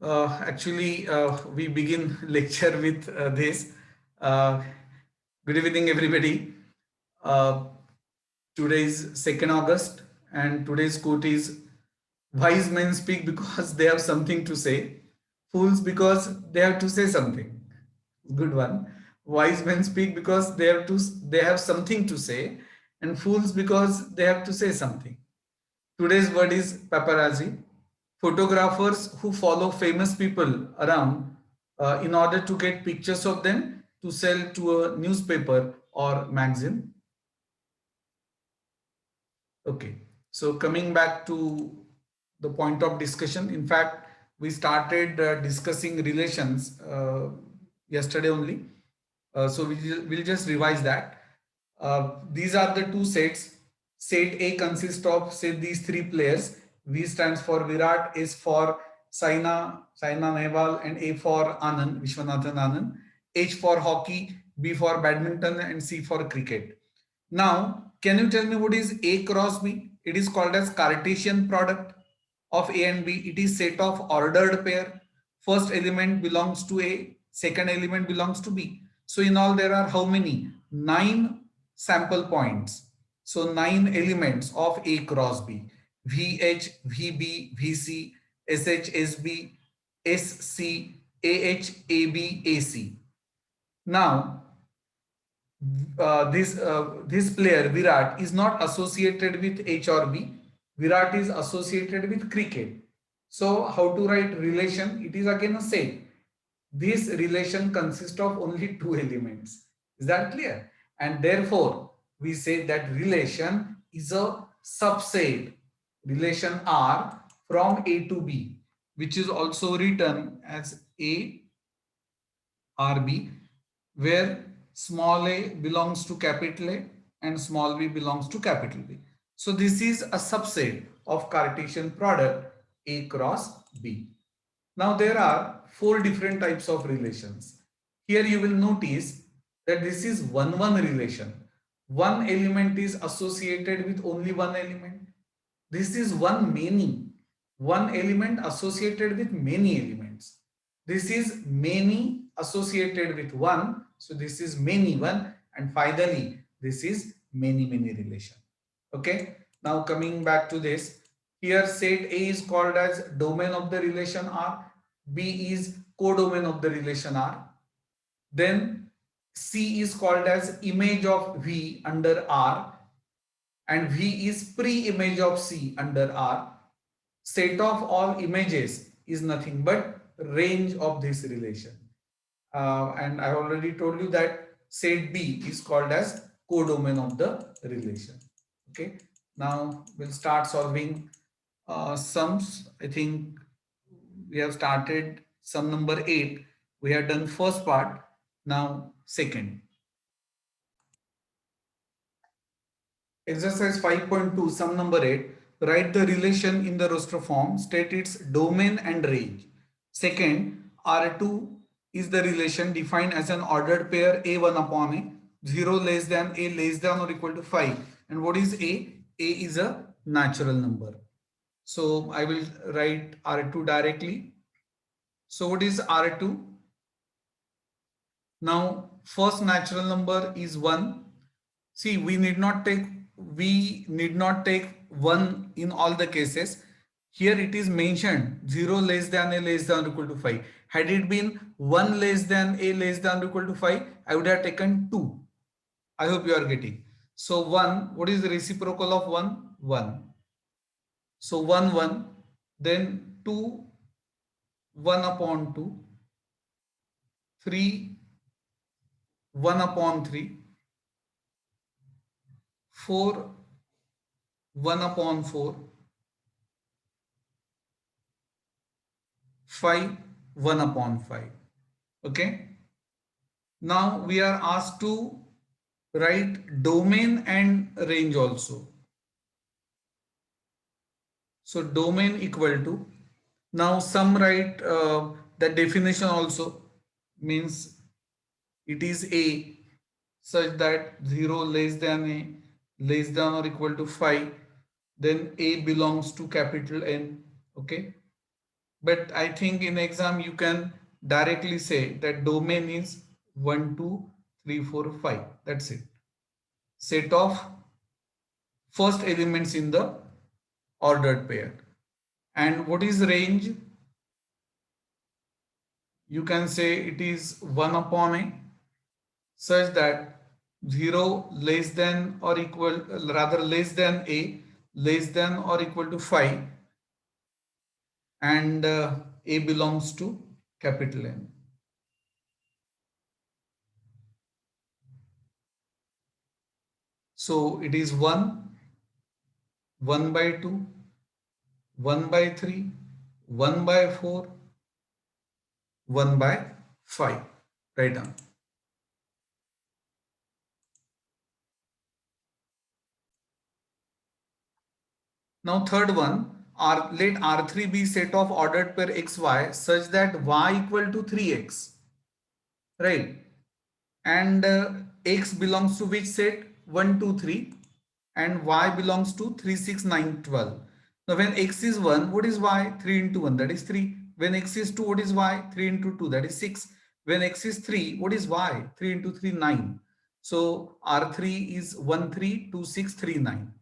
We begin lecture with this. Uh, Good evening, everybody. Uh, Today is 2nd August, and today's quote is: "Wise men speak because they have something to say, fools because they have to say something." Good one. Wise men speak because they have something to say, and fools because they have to say something. Today's word is paparazzi. Photographers who follow famous people around in order to get pictures of them to sell to a newspaper or magazine. Okay, so coming back to the point of discussion, in fact, we started discussing relations yesterday only. We'll just revise that. These are the two sets. Set A consists of, say, these three players. V stands for Virat, S for Saina Nehwal, and A for Anand, Vishwanathan Anand. H for hockey, B for badminton, and C for cricket. Now, can you tell me what is A cross B? It is called as Cartesian product of A and B. It is set of ordered pair. First element belongs to A, second element belongs to B. So in all there are how many? 9 sample points. So 9 elements of A cross B. VH, VB, VC, SH, SB, SC, AH, AB, AC. Now, this player Virat is not associated with H or B. Virat is associated with cricket. So how to write relation? It is again a set. This relation consists of only two elements. Is that clear? And therefore we say that relation is a subset. Relation R from A to B, which is also written as A RB, where small a belongs to capital A and small b belongs to capital B. So this is a subset of Cartesian product A cross B. Now there are four different types of relations. Here you will notice that this is one relation. One element is associated with only one element. This is one many. One element associated with many elements. This is many associated with one. So this is many one. And finally, this is many relation. Okay. Now coming back to this. Here set A is called as domain of the relation R. B is codomain of the relation R. Then C is called as image of V under R, and V is pre-image of C under R. Set of all images is nothing but range of this relation. And I already told you that set B is called as codomain of the relation. Okay. Now we'll start solving sums. I think we have started sum number 8. We have done first part. Now second. Exercise 5.2, sum number 8. Write the relation in the roster form. State its domain and range. Second, R2 is the relation defined as an ordered pair A1 upon A, 0 less than A less than or equal to 5. And what is A? A is a natural number. So I will write R2 directly. So what is R2? Now, first natural number is 1. See, we need not take 1 in all the cases. Here it is mentioned 0 less than A less than or equal to 5. Had it been 1 less than A less than or equal to 5, I would have taken 2. I hope you are getting. So 1, what is the reciprocal of 1? 1. So 1, 1. Then 2, 1 upon 2. 3, 1 upon 3. 4, 1 upon 4. 5, 1 upon 5. Okay. Now we are asked to write domain and range also. So domain equal to, now some write the definition also, means it is A such that 0 less than A less than or equal to 5, then A belongs to capital N. Okay. But I think in exam you can directly say that domain is 1, 2, 3, 4, 5. That's it. Set of first elements in the ordered pair. And what is range? You can say it is 1 upon a, such that 0 less than or equal, rather less than a, less than or equal to 5, and a belongs to capital N. So it is 1, 1 by 2, 1 by 3, 1 by 4, 1 by 5. Write down. Now third one, let R3 be set of ordered pair xy such that y equal to 3x. Right? And x belongs to which set? 1, 2, 3, and y belongs to 3, 6, 9, 12. Now when x is 1, what is y? 3 into 1, that is 3. When x is 2, what is y? 3 into 2, that is 6. When x is 3, what is y? 3 into 3, 9. So R3 is 1, 3, 2, 6, 3, 9.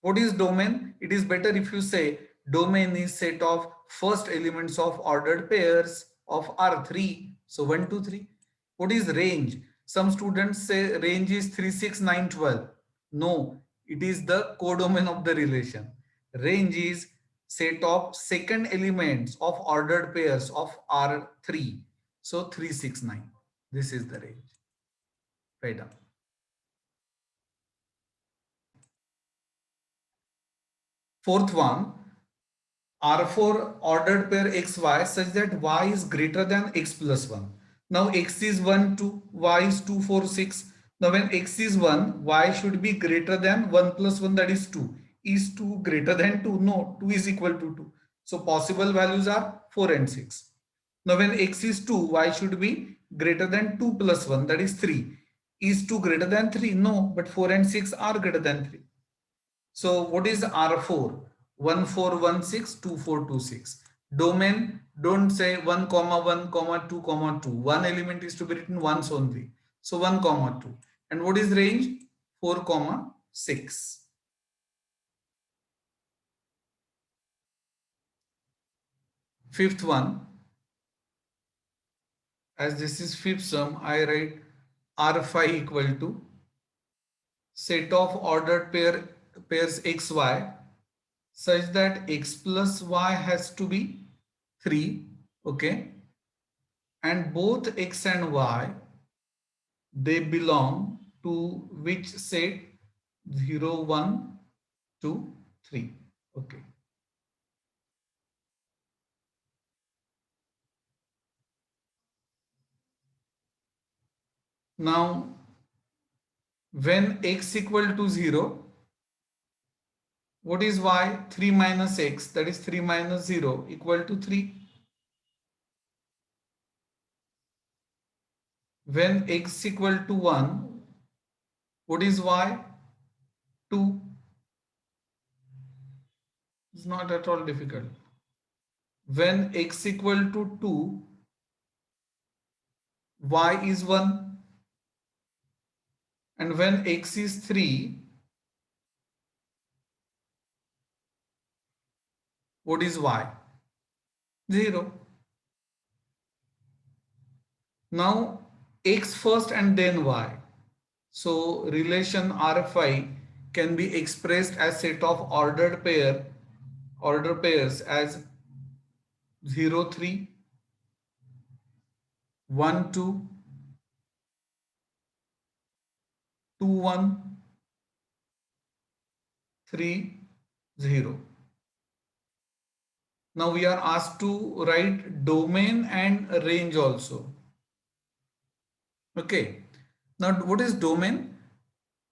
What is domain? It is better if you say domain is set of first elements of ordered pairs of R3. So 1, 2, 3. What is range? Some students say range is 3, 6, 9, 12. No, it is the codomain of the relation. Range is set of second elements of ordered pairs of R3. So 3, 6, 9. This is the range. Write down. Fourth one, R4 ordered pair xy such that y is greater than x plus 1. Now x is 1, 2, y is 2, 4, 6. Now when x is 1, y should be greater than 1 plus 1, that is 2. Is 2 greater than 2? No, 2 is equal to 2. So possible values are 4 and 6. Now when x is 2, y should be greater than 2 plus 1, that is 3. Is 2 greater than 3? No, but 4 and 6 are greater than 3. So what is R4? 14162426. Domain, don't say 1 comma 1 comma 2 comma 2. One element is to be written once only. So 1 comma 2. And what is range? 4 comma 6. Fifth one, as this is fifth sum, I write R5 equal to set of ordered pairs xy such that x plus y has to be 3. Okay. And both x and y, they belong to which set? 0, 1, 2, 3. Okay. Now when x equal to 0, what is y? 3 minus x, that is 3 minus 0 equal to 3. When x equal to 1, what is y? 2. It's not at all difficult. When x equal to 2, y is 1. And when x is 3, what is y? 0. Now x first and then y. So relation R5 can be expressed as set of order pairs as 0, 3, 1, 2, 2, 1, 3, 0. Now we are asked to write domain and range also. Okay. Now what is domain?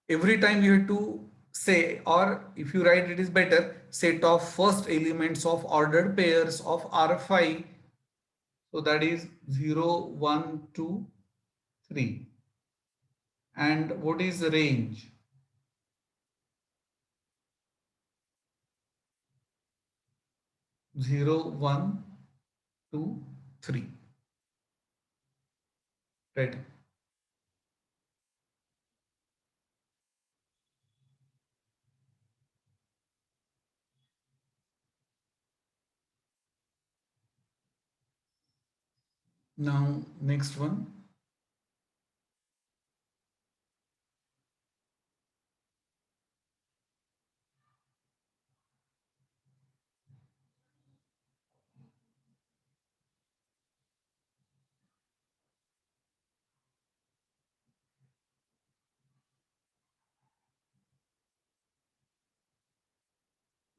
Every time you have to say, or if you write it is better, set of first elements of ordered pairs of R5. So that is 0, 1, 2, 3. And what is the range? 0, 1, 2, 3. Right. Now, next one.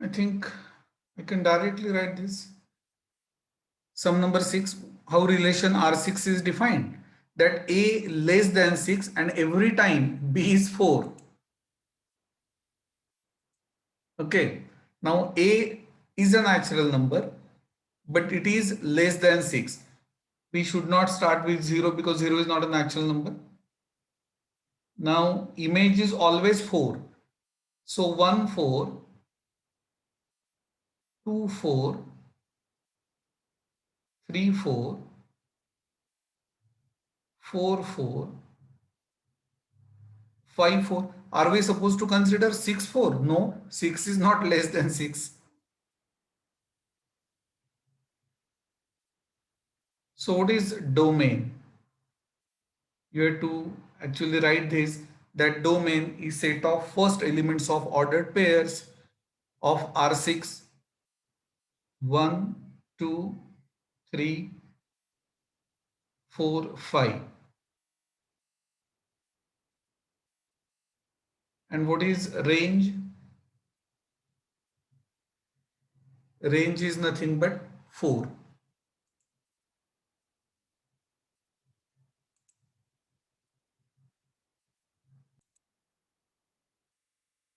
I think I can directly write this. Sum number 6, how relation R6 is defined. That A less than 6 and every time B is 4. Okay. Now A is a natural number, but it is less than 6. We should not start with 0 because 0 is not a natural number. Now image is always 4. So 1, 4, 2, 4, 3, 4, 4, 4, 5, 4. Are we supposed to consider 6, 4? No, 6 is not less than 6. So what is domain? You have to actually write this, that domain is set of first elements of ordered pairs of R6, 1, 2, 3, 4, 5. And what is range? Range is nothing but 4.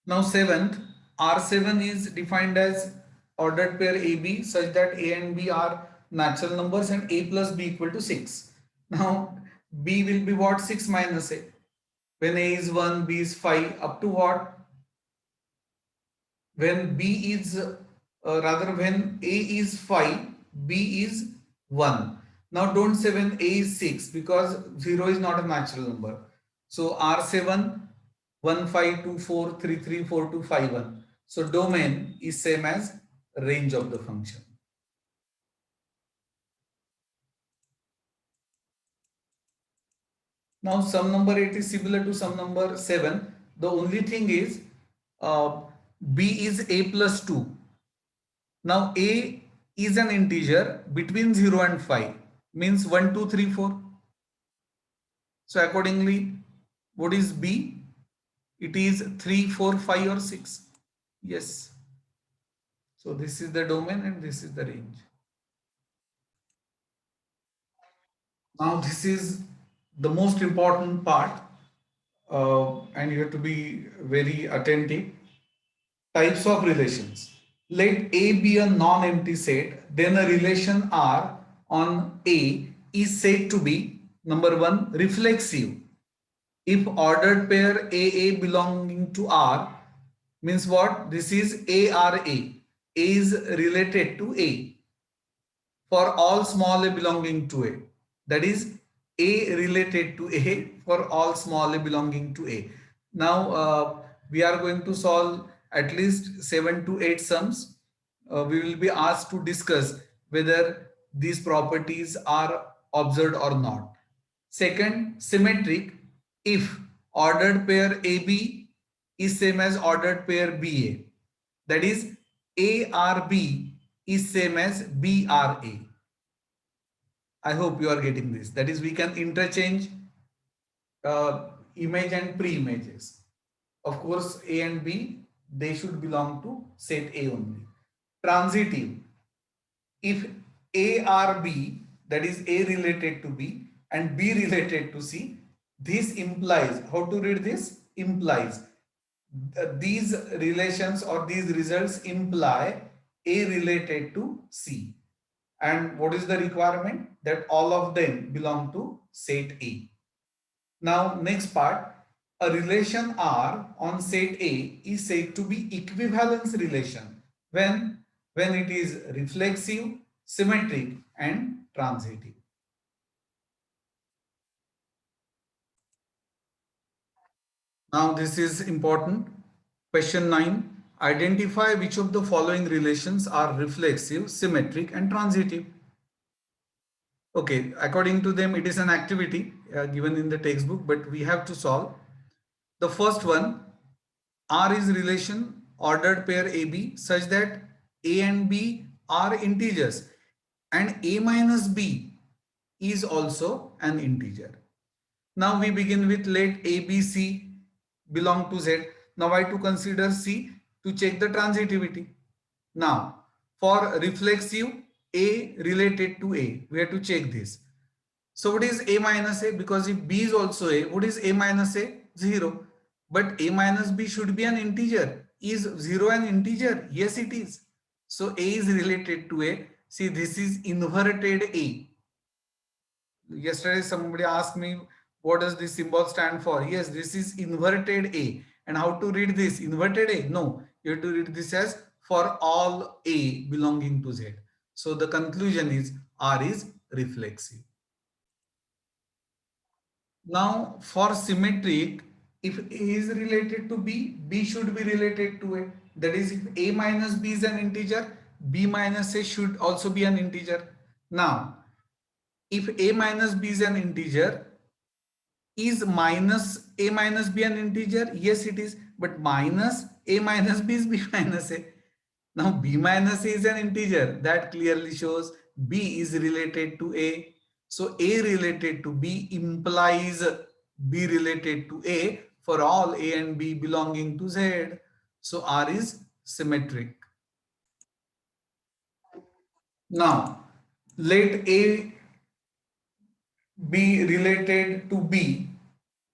Now 7th, R7 is defined as ordered pair AB such that A and B are natural numbers and A plus B equal to 6. Now B will be what? 6 minus A. When A is 1, B is 5, up to what? When B is, rather when A is 5, B is 1. Now don't say when A is 6 because 0 is not a natural number. So R7, 1, 5, 2, 4, 3, 3, 4, 2, 5, 1. So domain is same as range of the function. Now sum number 8 is similar to sum number 7. The only thing is uh, B is A plus 2. Now A is an integer between 0 and 5, means 1, 2, 3, 4. So accordingly, what is B? It is 3, 4, 5 or 6. Yes. So this is the domain and this is the range. Now this is the most important part, and you have to be very attentive. Types of relations. Let A be a non-empty set, then a relation R on A is said to be, number 1, reflexive. If ordered pair AA belonging to R, means what? This is ARA. A is related to A for all small a belonging to A. That is A related to A for all small a belonging to A. Now we are going to solve at least 7 to 8 sums. We will be asked to discuss whether these properties are observed or not. Second, symmetric. If ordered pair AB is same as ordered pair BA, that is ARB is same as BRA. I hope you are getting this. That is, we can interchange image and pre-images. Of course, A and B, they should belong to set A only. Transitive. If A or B, that is A related to B and B related to C, this implies, how to read this? Implies. These relations or these results imply A related to C. And what is the requirement? That all of them belong to set A. Now next part, a relation R on set A is said to be equivalence relation when it is reflexive, symmetric and transitive. Now this is important. Question 9. Identify which of the following relations are reflexive, symmetric and transitive. Okay, according to them it is an activity given in the textbook, but we have to solve. The first one, R is relation ordered pair AB such that A and B are integers and A minus B is also an integer. Now we begin with let A, B, C belong to Z. Now I to consider C to check the transitivity. Now for reflexive A related to A, we have to check this. So what is A minus A? Because if B is also A, what is A minus A? 0. But A minus B should be an integer. Is 0 an integer? Yes, it is. So A is related to A. See, this is inverted A. Yesterday somebody asked me, what does this symbol stand for? Yes, this is inverted A. And how to read this? Inverted A? No, you have to read this as for all A belonging to Z. So the conclusion is R is reflexive. Now for symmetric, if A is related to B, B should be related to A. That is, if A minus B is an integer, B minus A should also be an integer. Now, if A minus B is an integer, is minus A minus B an integer? Yes, it is. But minus A minus B is B minus A. Now B minus A is an integer. That clearly shows B is related to A. So A related to B implies B related to A for all A and B belonging to Z. So R is symmetric. Now let A be related to B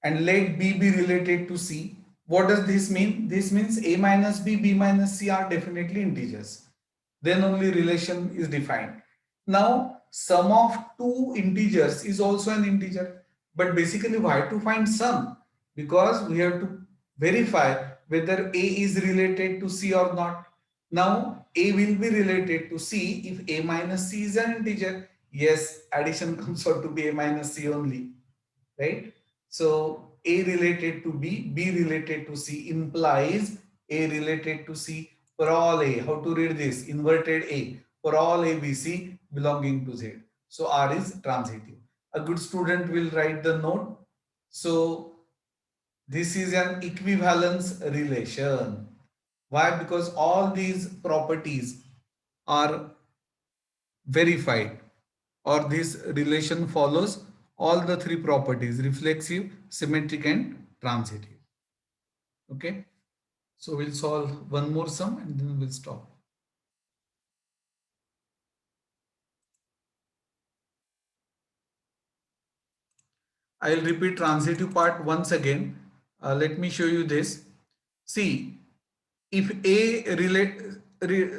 and let B be related to C. What does this mean? This means A minus B, B minus C are definitely integers. Then only relation is defined. Now, sum of two integers is also an integer. But basically, why to find sum? Because we have to verify whether A is related to C or not. Now, A will be related to C if A minus C is an integer. Yes, addition comes out to be A minus C only, right? So A related to B, B related to C implies A related to C for all A. How to read this? Inverted A for all A, B, C belonging to Z. So R is transitive. A good student will write the note. So this is an equivalence relation. Why? Because all these properties are verified, or this relation follows all the three properties: reflexive, symmetric and transitive. Okay, so we'll solve one more sum and then we'll stop. I'll repeat transitive part once again. Let me show you this. See, if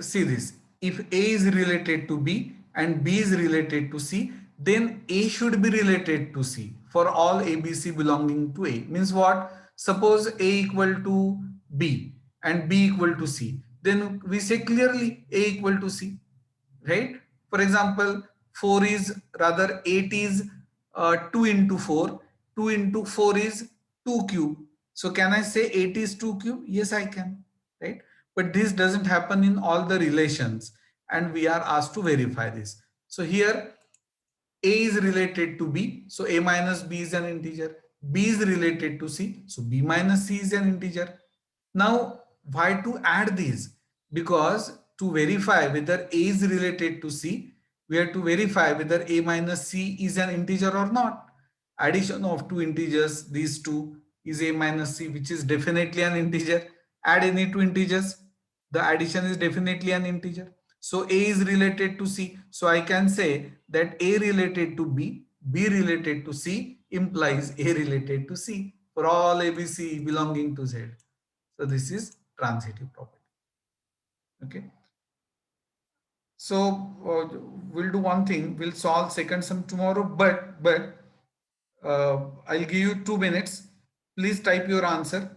see this, if A is related to B and B is related to C, then A should be related to C for all ABC belonging to A. Means what? Suppose A equal to B and B equal to C, then we say clearly A equal to C, right? For example, 4 is rather 8 is 2 into 4. 2 into 4 is 2 cube. So can I say 8 is 2 cube? Yes, I can, right? But this doesn't happen in all the relations and we are asked to verify this. So here A is related to B, so A minus B is an integer. B is related to C, so B minus C is an integer. Now, why to add these? Because to verify whether A is related to C, we have to verify whether A minus C is an integer or not. Addition of two integers, these two, is A minus C, which is definitely an integer. Add any two integers, the addition is definitely an integer. So A is related to C. So I can say that A related to B, B related to C implies A related to C for all ABC belonging to Z. So this is transitive property. Okay. So we'll do one thing. We'll solve second sum tomorrow, but I'll give you 2 minutes. Please type your answer.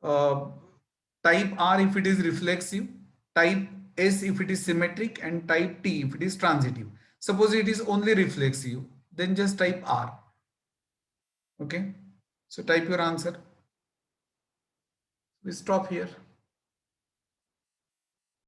Uh, type R if it is reflexive. Type S if it is symmetric, and type T if it is transitive. Suppose it is only reflexive, then just type R. Okay, so type your answer. We stop here.